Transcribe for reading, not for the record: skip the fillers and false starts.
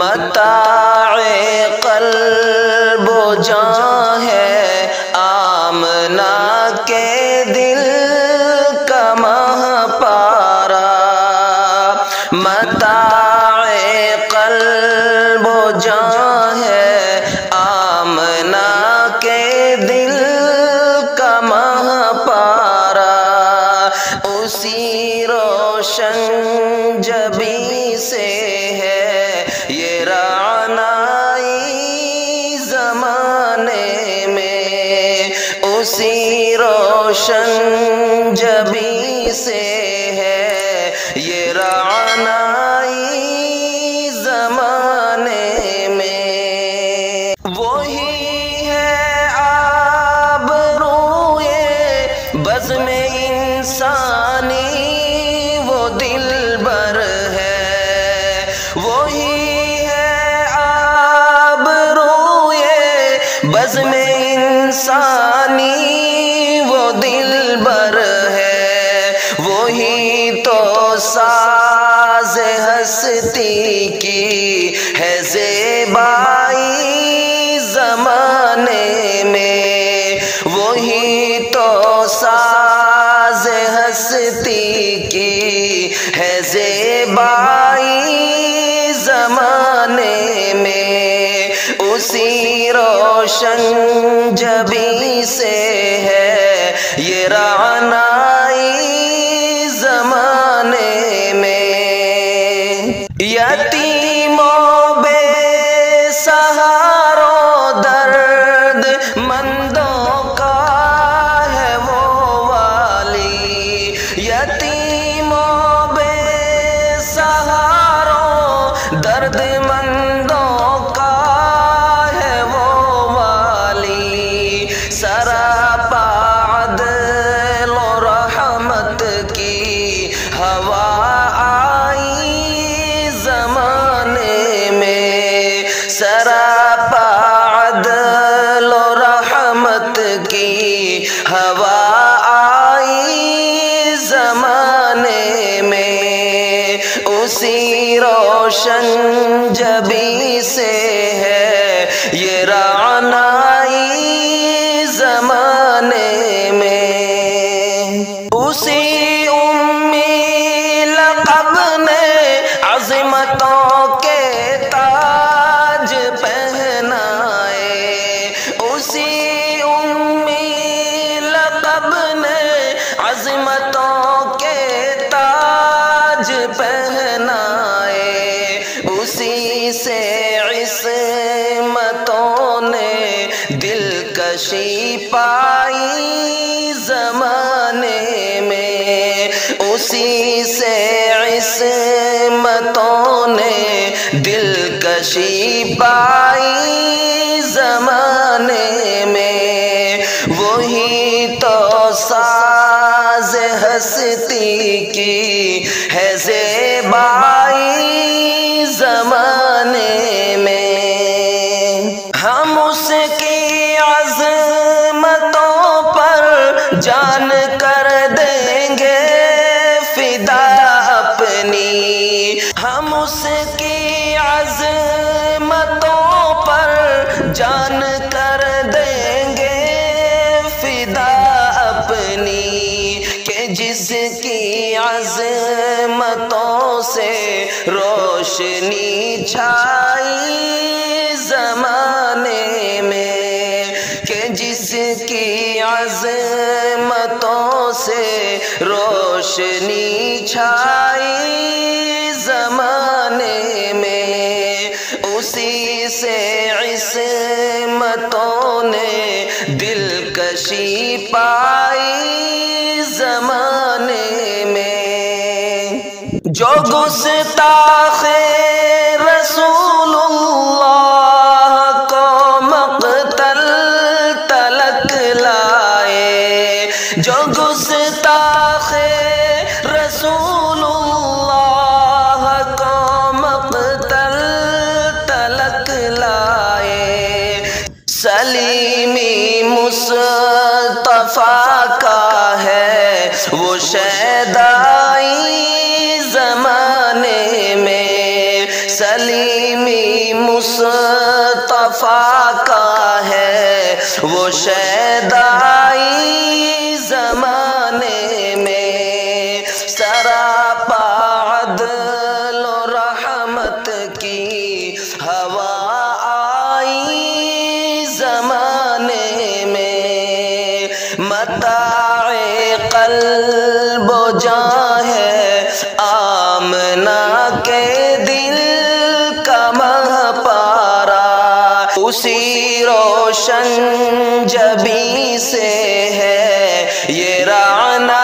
متاع قلب و جاں ہے آمنہ کے دل کا ماہ پارا، متاع قلب و جاں ہے آمنہ کے دل کا ماہ پارا، اسی روشن جبیں سے ہے یہ رعنائی زمانے میں، اسی روشن جبیں سے ہے یہ رعنائی زمانے میں، وہی ہے آبروئے بزم انسانی وہ دلبر ہے، وہی ہے آبروئے بزم انسانی وہ دلبر ہے، وہی تو ساز ہستی کی ہے زیبائی زمانے میں، وہی تو ساز ہستی کی ہے زیبائی زمانے میں، اسی روشن جبیں سے ہے یہ رعنائی زمانے میں، یتیموں بے سہاروں درد مندوں کا ہے وہ والی، یتیموں بے سہاروں درد مندوں کا ہے وہ والی، سراپا عدل و رحمت کی ہوا آئی زمانے میں، سراپا عدل و رحمت کی ہوا آئی زمانے میں، اسی روشن جبیں سے ہے یہ رعنائی زمانے میں، اسی امی لقب نے عظمتوں کے تاج پہنائے، اسی امی لقب نے عظمتوں کے تاج پہنائے، اسی سے عصمتوں نے دلکشی پائی زمانے میں، اسی سے عصمتوں نے دلکشی پائی زمانے میں، وہی تو ساز ہستی کی ہے زیبائی زمانے میں، ہم اس کی عظمتوں پر جان کر دیں گے فدا اپنی، ہم اس کی عظمتوں پر جان کر دیں گے فدا اپنی، کہ جس کی عظمتوں سے روشنی چھائی زمانے میں، کہ جس کی عظمتوں سے روشنی چھائی زمانے میں، اسی سے عصمتوں نے دلکشی پائی زمانے میں، جو گستاخ رسول اللہ کو مقتل تلک لائے، جو گستاخ رسول اللہ کو مقتل تلک لائے، سلیمی مصطفیٰ کا ہے وہ شیدائی زمانے میں، سلیمی مصطفیٰ کا ہے وہ شیدائی زمانے میں، سراپا عدل و رحمت کی ہوا آئی زمانے میں، متاع قلب و جاں ہے آمنہ کے دل کا مہ پارا، اسی روشن جبیں سے ہے یہ رعنا